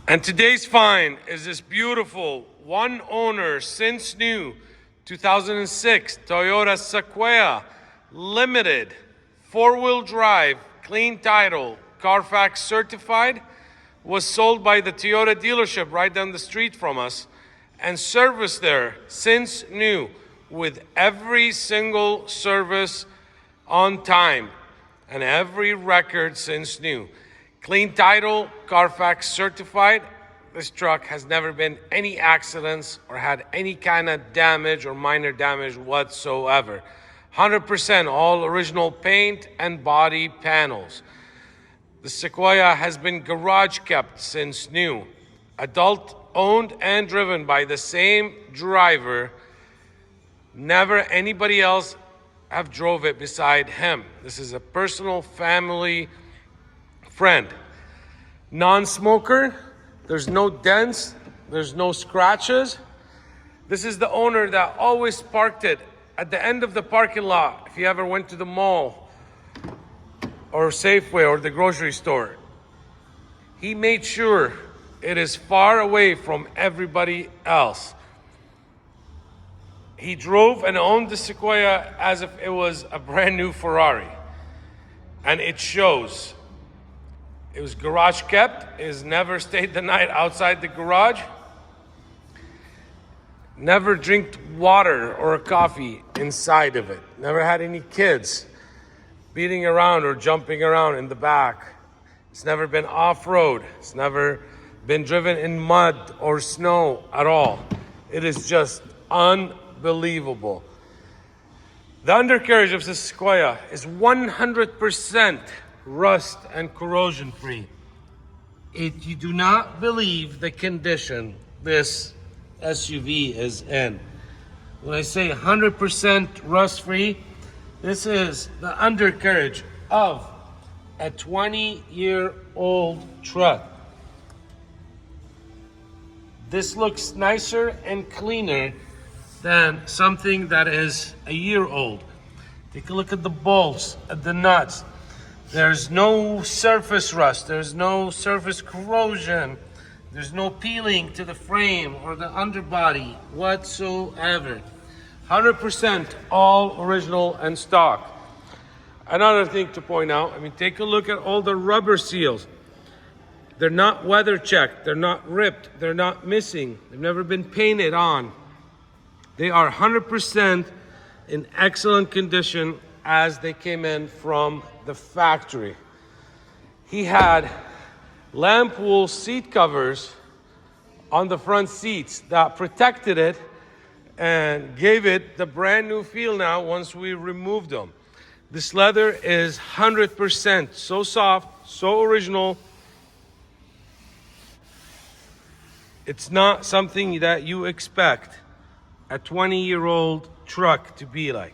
And today's find is this beautiful one owner since new 2006 Toyota Sequoia limited 4-wheel drive, clean title, CARFAX certified, was sold by the Toyota dealership right down the street from us and serviced there since new with every single service on time and every record since new. Clean title, CARFAX certified. This truck has never been any accidents or had any kind of damage or minor damage whatsoever. 100% all original paint and body panels. The Sequoia has been garage kept since new. Adult owned and driven by the same driver. Never anybody else have drove it beside him. This is a personal family friend. Non-smoker, there's no dents, there's no scratches. This is the owner that always parked it at the end of the parking lot. If you ever went to the mall or Safeway or the grocery store, he made sure it is far away from everybody else. He drove and owned the Sequoia as if it was a brand new Ferrari. And it shows. It was garage kept. It has never stayed the night outside the garage. Never drank water or coffee inside of it. Never had any kids beating around or jumping around in the back. It's never been off-road. It's never been driven in mud or snow at all. It is just unbelievable. The undercarriage of the Sequoia is 100% rust and corrosion free. If you do not believe the condition this SUV is in, when I say 100% rust free, this is the undercarriage of a 20-year-old truck. This looks nicer and cleaner than something that is a year old. Take a look at the bolts, at the nuts. There's no surface rust, there's no surface corrosion, there's no peeling to the frame or the underbody whatsoever. 100% all original and stock. Another thing to point out, take a look at all the rubber seals. They're not weather checked, they're not ripped, they're not missing, they've never been painted on. They are 100% in excellent condition as they came in from the factory. He had lamp wool seat covers on the front seats that protected it and gave it the brand new feel now once we removed them. This leather is 100% so soft, so original. It's not something that you expect a 20-year-old truck to be like.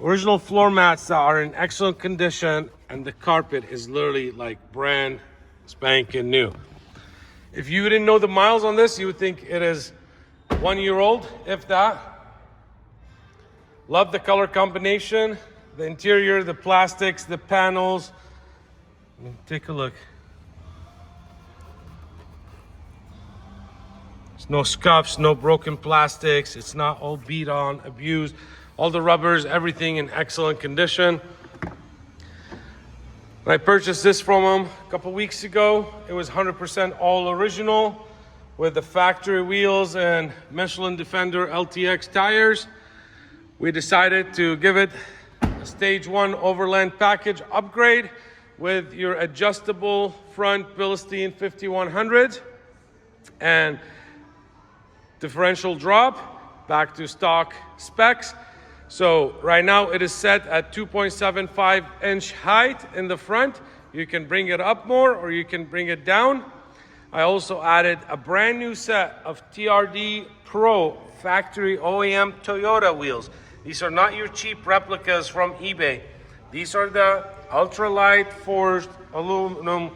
Original floor mats that are in excellent condition, and the carpet is literally like brand spanking new. If you didn't know the miles on this, you would think it is 1 year old, if that. Love the color combination, the interior, the plastics, the panels. Take a look. There's no scuffs, no broken plastics. It's not all beat on, abused. All the rubbers, everything in excellent condition. When I purchased this from him a couple weeks ago, it was 100% all original with the factory wheels and Michelin Defender LTX tires. We decided to give it a stage 1 Overland package upgrade with your adjustable front Bilstein 5100 and differential drop back to stock specs. So right now it is set at 2.75 inch height in the front. You can bring it up more or you can bring it down. I also added a brand new set of TRD Pro factory OEM Toyota wheels. These are not your cheap replicas from eBay. These are the ultralight forged aluminum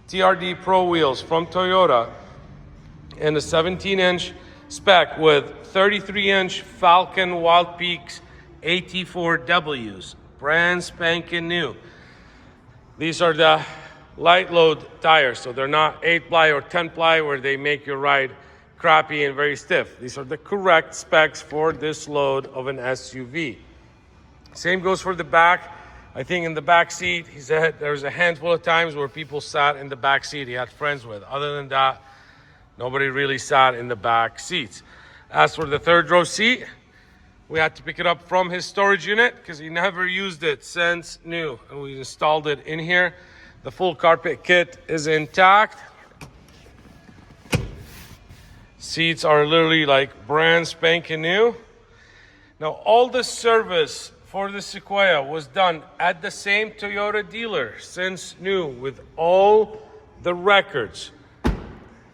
TRD Pro wheels from Toyota in a 17-inch spec with 33-inch FALKEN Wild Peaks AT4Ws, brand spanking new. These are the light load tires. So they're not 8-ply or 10-ply where they make your ride crappy and very stiff. These are the correct specs for this load of an SUV. Same goes for the back. I think in the back seat, he said there's a handful of times where people sat in the back seat he had friends with. Other than that, nobody really sat in the back seats. As for the third row seat, we had to pick it up from his storage unit because he never used it since new. And we installed it in here. The full carpet kit is intact. Seats are literally like brand spanking new. Now, all the service for the Sequoia was done at the same Toyota dealer since new, with all the records.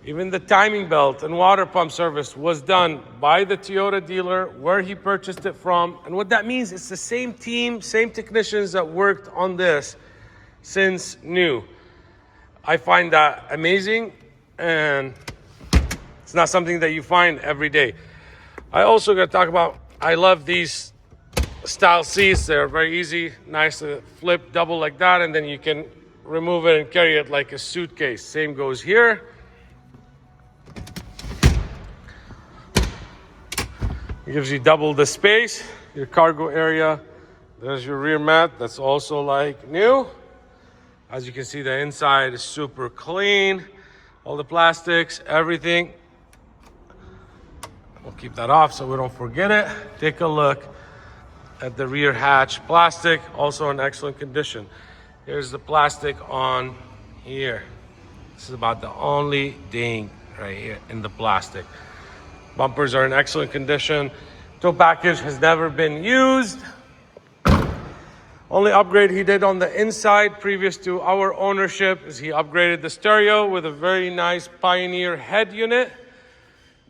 Even the timing belt and water pump service was done by the Toyota dealer where he purchased it from. And what that means, it's the same team, same technicians that worked on this since new. I find that amazing, and it's not something that you find every day. I also got to talk about, I love these style seats. They're very easy, nice to flip double like that, and then you can remove it and carry it like a suitcase. Same goes here. It gives you double the space, your cargo area. There's your rear mat, that's also like new. As you can see, the inside is super clean. All the plastics, everything. We'll keep that off so we don't forget it. Take a look at the rear hatch plastic, also in excellent condition. Here's the plastic on here. This is about the only ding right here in the plastic. Bumpers are in excellent condition. Tow package has never been used. Only upgrade he did on the inside previous to our ownership is he upgraded the stereo with a very nice Pioneer head unit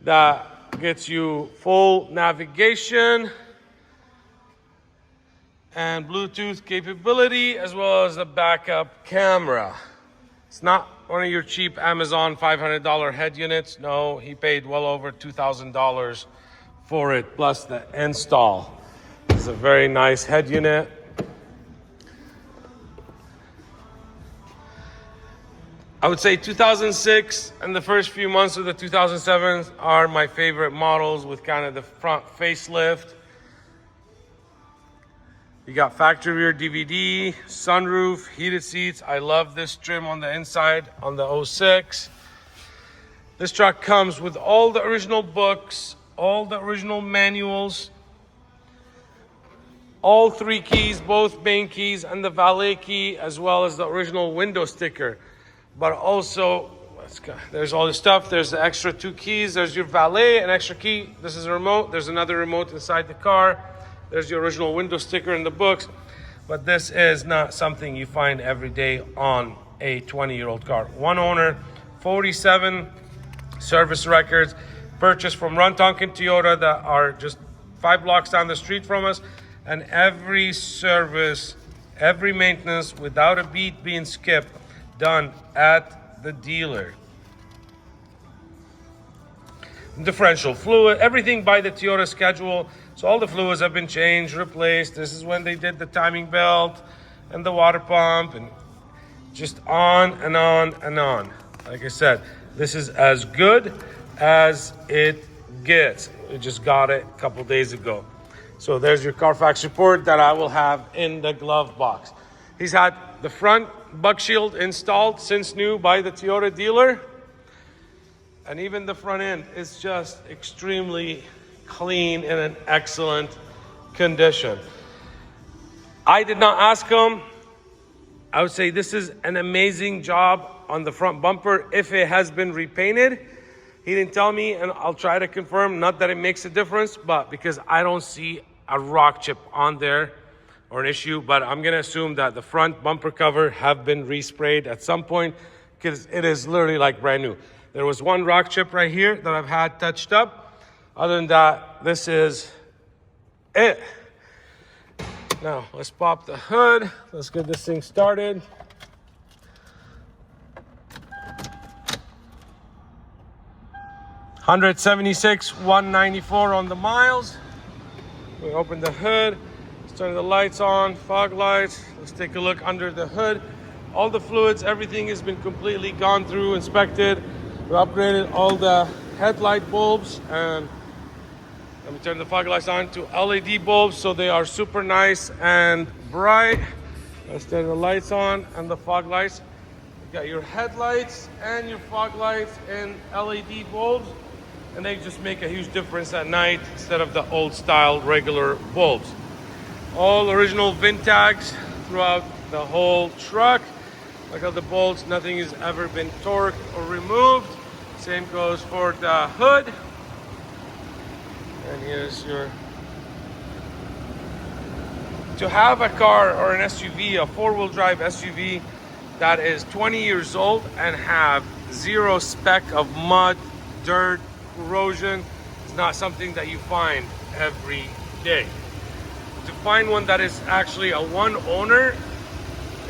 that gets you full navigation and Bluetooth capability, as well as a backup camera. It's not one of your cheap Amazon $500 head units. No, he paid well over $2,000 for it, plus the install. It's a very nice head unit. I would say 2006 and the first few months of the 2007 are my favorite models with kind of the front facelift. You got factory rear DVD, sunroof, heated seats. I love this trim on the inside on the 06. This truck comes with all the original books, all the original manuals, all 3 keys, both main keys and the valet key, as well as the original window sticker. But also, there's all this stuff. There's the extra 2 keys. There's your valet, an extra key. This is a remote. There's another remote inside the car. There's the original window sticker in the books. But this is not something you find every day on a 20-year-old car. One owner, 47 service records, purchased from Run Tonkin Toyota that are just 5 blocks down the street from us. And every service, every maintenance, without a beat being skipped, done at the dealer. Differential fluid, everything by the Toyota schedule. So all the fluids have been changed, replaced. This is when they did the timing belt and the water pump, and just on and on and on. Like I said, this is as good as it gets. We just got it a couple days ago. So there's your CARFAX report that I will have in the glove box. He's had the front bug shield installed since new by the Toyota dealer. And even the front end is just extremely clean and in excellent condition. I did not ask him. I would say this is an amazing job on the front bumper if it has been repainted. He didn't tell me, and I'll try to confirm, not that it makes a difference, but because I don't see a rock chip on there or an issue, but I'm gonna assume that the front bumper cover have been resprayed at some point because it is literally like brand new. There was one rock chip right here that I've had touched up. Other than that, this is it. Now, let's pop the hood. Let's get this thing started. $176,194 on the miles. We open the hood, let's turn the lights on, fog lights. Let's take a look under the hood. All the fluids, everything has been completely gone through, inspected. We upgraded all the headlight bulbs, and let me turn the fog lights on to LED bulbs so they are super nice and bright. Let's turn the lights on and the fog lights. You got your headlights and your fog lights in LED bulbs, and they just make a huge difference at night instead of the old style regular bulbs. All original VIN tags throughout the whole truck. Look at the bolts, nothing has ever been torqued or removed. Same goes for the hood. And here's your... To have a car or an SUV, a four-wheel drive SUV that is 20 years old and have zero speck of mud, dirt, corrosion, is not something that you find every day. To find one that is actually a one owner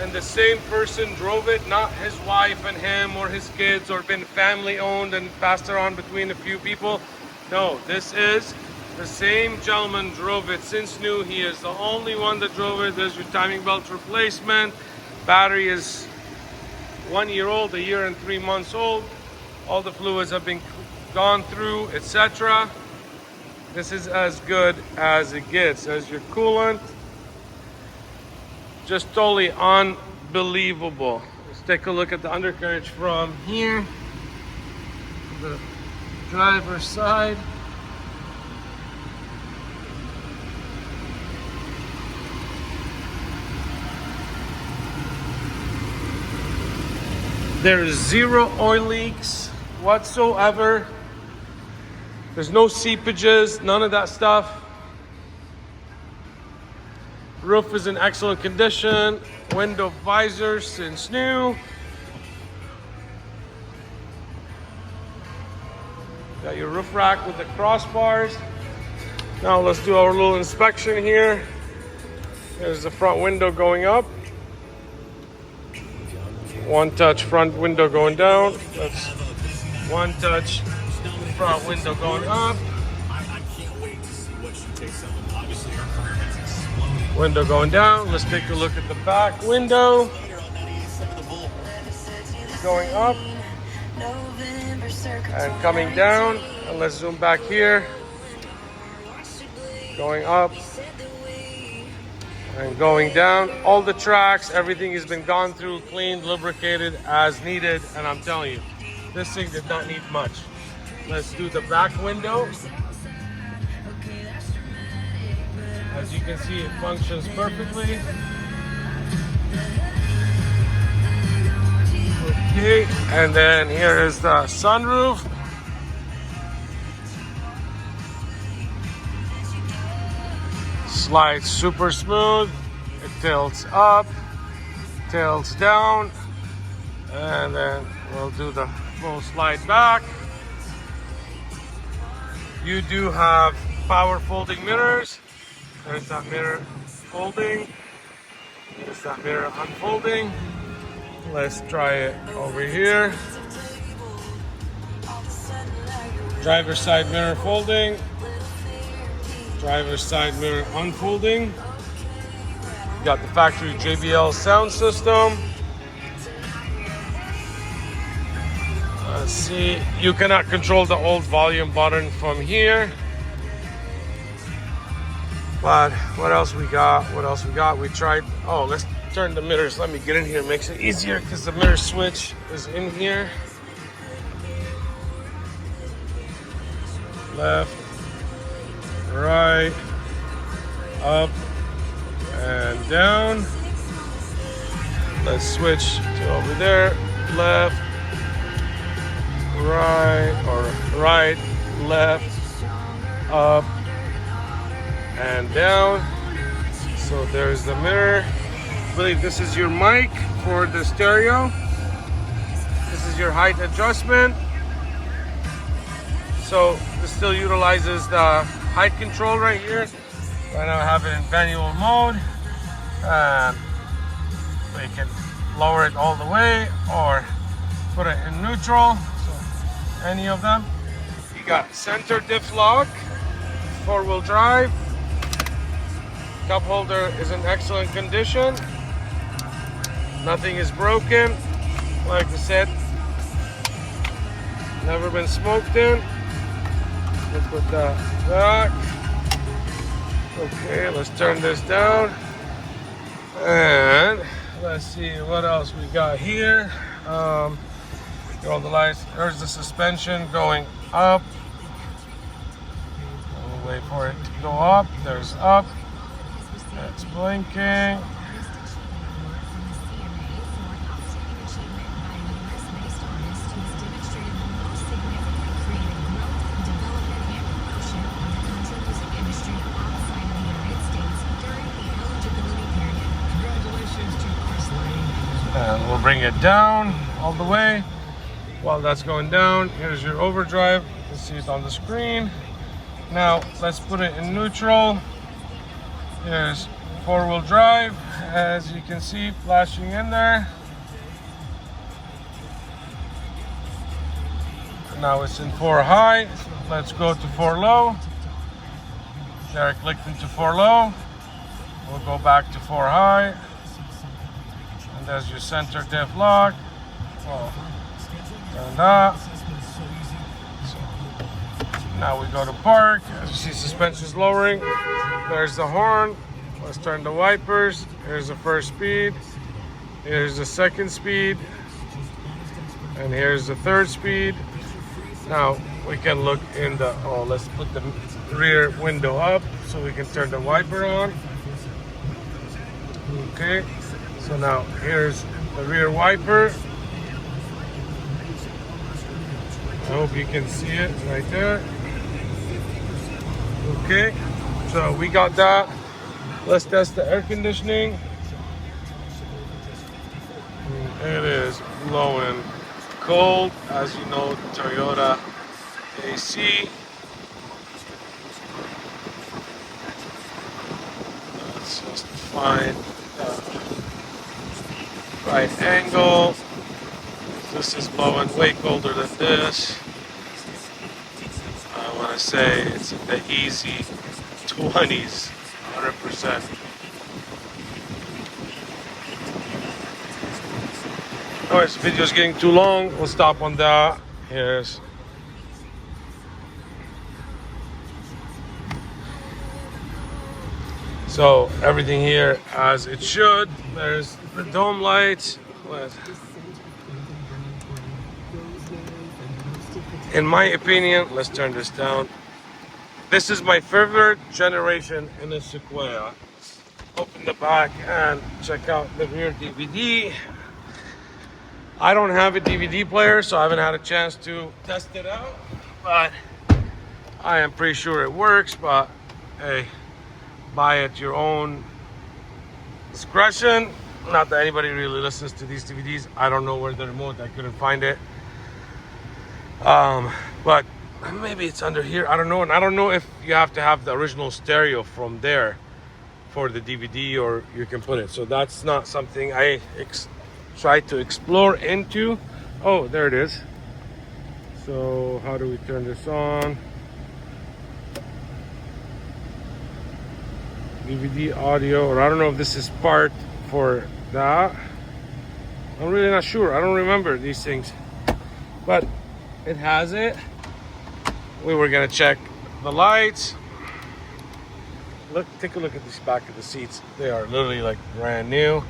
and the same person drove it, not his wife and him or his kids, or been family owned and passed around between a few people. No, this is the same gentleman drove it since new. He is the only one that drove it. There's your timing belt replacement. Battery is 1 year old, a year and 3 months old. All the fluids have been gone through, etc. This is as good as it gets. As your coolant, just totally unbelievable. Let's take a look at the undercarriage from here, the driver's side. There's zero oil leaks whatsoever. There's no seepages, none of that stuff. Roof is in excellent condition. Window visors since new. Got your roof rack with the crossbars. Now let's do our little inspection here. There's the front window going up. One touch front window going down. That's one touch front window going up. Window going down. Let's take a look at the back window. Going up and coming down. And let's zoom back here. Going up and going down. All the tracks, everything has been gone through, cleaned, lubricated as needed. And I'm telling you, this thing did not need much. Let's do the back window. As you can see, it functions perfectly. Okay, and then here is the sunroof. Slides super smooth. It tilts up, tilts down, and then we'll do the full slide back. You do have power folding mirrors. There's that mirror folding. There's that mirror unfolding. Let's try it over here. Driver's side mirror folding. Driver's side mirror unfolding. Got the factory JBL sound system. Let's see. You cannot control the old volume button from here. But what else we got? What else we got? We tried. Oh, let's turn the mirrors. Let me get in here. Makes it easier because the mirror switch is in here. Left, right, up, and down. Let's switch to over there. Left, right, or right, left, up, and down. So there's the mirror. I believe this is your mic for the stereo. This is your height adjustment. So this still utilizes the height control right here. Right now I have it in manual mode, and we can lower it all the way or put it in neutral. So any of them. You got center diff lock, 4-wheel drive. Cup holder is in excellent condition. Nothing is broken. Like I said, never been smoked in. We'll put that back. Okay, let's turn this down. And let's see what else we got here. Here all the lights. There's the suspension going up. We'll wait for it to go up. There's up. It's blinking. And we'll bring it down all the way. While that's going down, here's your overdrive. You can see it on the screen. Now let's put it in neutral. Here's four-wheel drive, as you can see, flashing in there. Now it's in 4 high. Let's go to 4 low. There, clicked into 4 low. We'll go back to 4 high. And there's your center diff lock. Oh, turn that. So now we go to park. As you see, suspension's lowering. There's the horn. Let's turn the wipers. Here's the first speed. Here's the second speed. And here's the third speed. Now we can look in the, let's put the rear window up so we can turn the wiper on. Okay, so now here's the rear wiper. I hope you can see it right there. Okay, so we got that. Let's test the air conditioning. It is blowing cold, as you know, Toyota AC. Let's just find the right angle. This is blowing way colder than this. I want to say it's in the easy 20s, 100%. Alright, this video's getting too long. We'll stop on that. Here's so everything here as it should. There's the dome lights. In my opinion, let's turn this down. This is my favorite generation in the Sequoia. Open the back and check out the rear DVD. I don't have a DVD player, so I haven't had a chance to test it out, but I am pretty sure it works. But hey, buy at your own discretion. Not that anybody really listens to these DVDs. I don't know where the remote, I couldn't find it. But maybe it's under here, I don't know. And I don't know if you have to have the original stereo from there for the DVD, or you can put it. So that's not something I try to explore into. Oh, there it is. So how do we turn this on? DVD audio, or I don't know if this is part for that. I'm really not sure. I don't remember these things, but it has it. We were gonna check the lights. Look, take a look at this back of the seats. They are literally like brand new.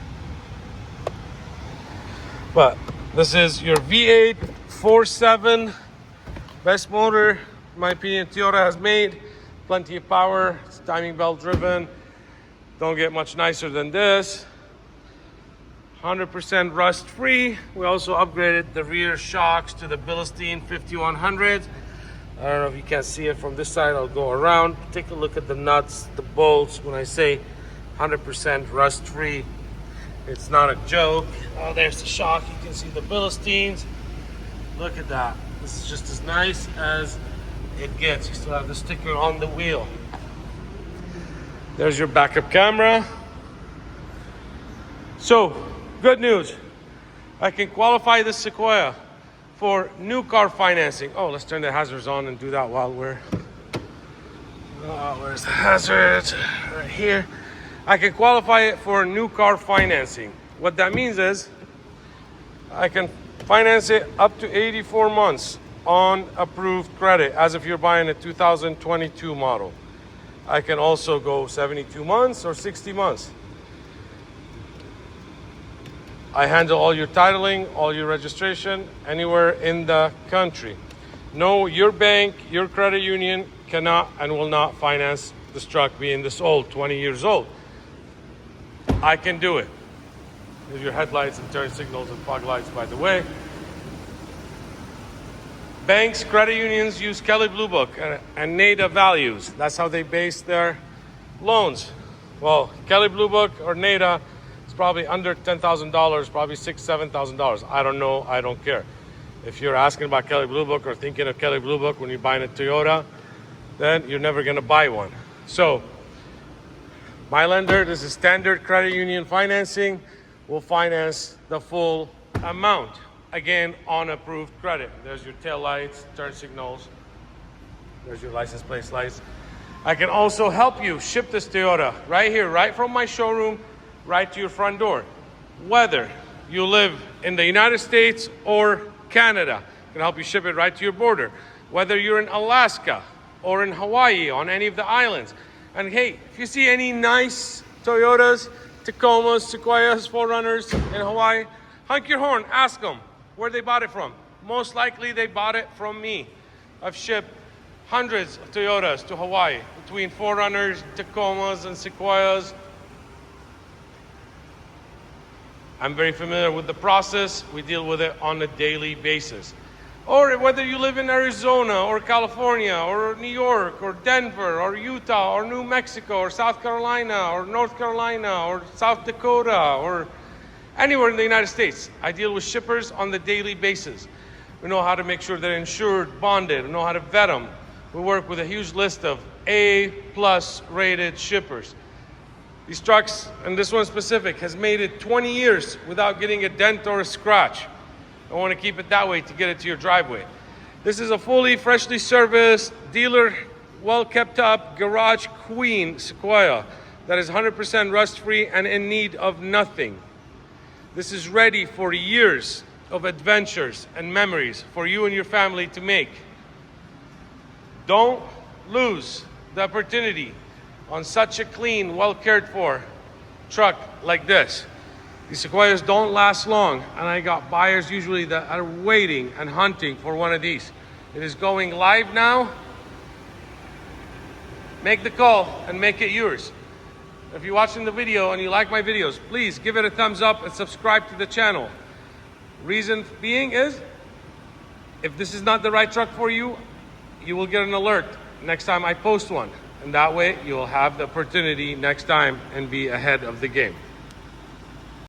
But this is your V8 4.7, best motor, in my opinion, Toyota has made. Plenty of power, it's timing belt driven. Don't get much nicer than this. 100% rust free. We also upgraded the rear shocks to the Bilstein 5100s. I don't know if you can see it from this side. I'll go around. Take a look at the nuts, the bolts. When I say 100% rust free, it's not a joke. Oh, there's the shock. You can see the Bilsteins. Look at that. This is just as nice as it gets. You still have the sticker on the wheel. There's your backup camera. So, good news. I can qualify this Sequoia for new car financing. Oh, let's turn the hazards on and do that while we're... where's the hazards? Right here. I can qualify it for new car financing. What that means is I can finance it up to 84 months on approved credit, as if you're buying a 2022 model. I can also go 72 months or 60 months. I handle all your titling, all your registration, anywhere in the country. No, your bank, your credit union cannot and will not finance this truck being this old, 20 years old. I can do it. Here's your headlights and turn signals and fog lights, by the way. Banks, credit unions use Kelley Blue Book and NADA values. That's how they base their loans. Well, Kelley Blue Book or NADA is probably under $10,000, probably $6,000, $7,000. I don't know, I don't care. If you're asking about Kelley Blue Book or thinking of Kelley Blue Book when you're buying a Toyota, then you're never gonna buy one. So, my lender, this is standard credit union financing, will finance the full amount. Again, on approved credit. There's your tail lights, turn signals. There's your license plate lights. I can also help you ship this Toyota right here, right from my showroom, right to your front door. Whether you live in the United States or Canada, I can help you ship it right to your border. Whether you're in Alaska or in Hawaii, on any of the islands. And hey, if you see any nice Toyotas, Tacomas, Sequoias, 4Runners in Hawaii, honk your horn, ask them where they bought it from. Most likely they bought it from me. I've shipped hundreds of Toyotas to Hawaii, between 4Runners, Tacomas, and Sequoias. I'm very familiar with the process. We deal with it on a daily basis. Or whether you live in Arizona or California or New York or Denver or Utah or New Mexico or South Carolina or North Carolina or South Dakota or anywhere in the United States, I deal with shippers on the daily basis. We know how to make sure they're insured, bonded, we know how to vet them. We work with a huge list of A+ rated shippers. These trucks, and this one specific, has made it 20 years without getting a dent or a scratch. I want to keep it that way to get it to your driveway. This is a fully, freshly serviced, dealer, well kept up, garage queen Sequoia that is 100% rust free and in need of nothing. This is ready for years of adventures and memories for you and your family to make. Don't lose the opportunity on such a clean, well cared for truck like this. These Sequoias don't last long, and I got buyers usually that are waiting and hunting for one of these. It is going live now. Make the call and make it yours. If you're watching the video and you like my videos, please give it a thumbs up and subscribe to the channel. Reason being is, if this is not the right truck for you, you will get an alert next time I post one. And that way you will have the opportunity next time and be ahead of the game.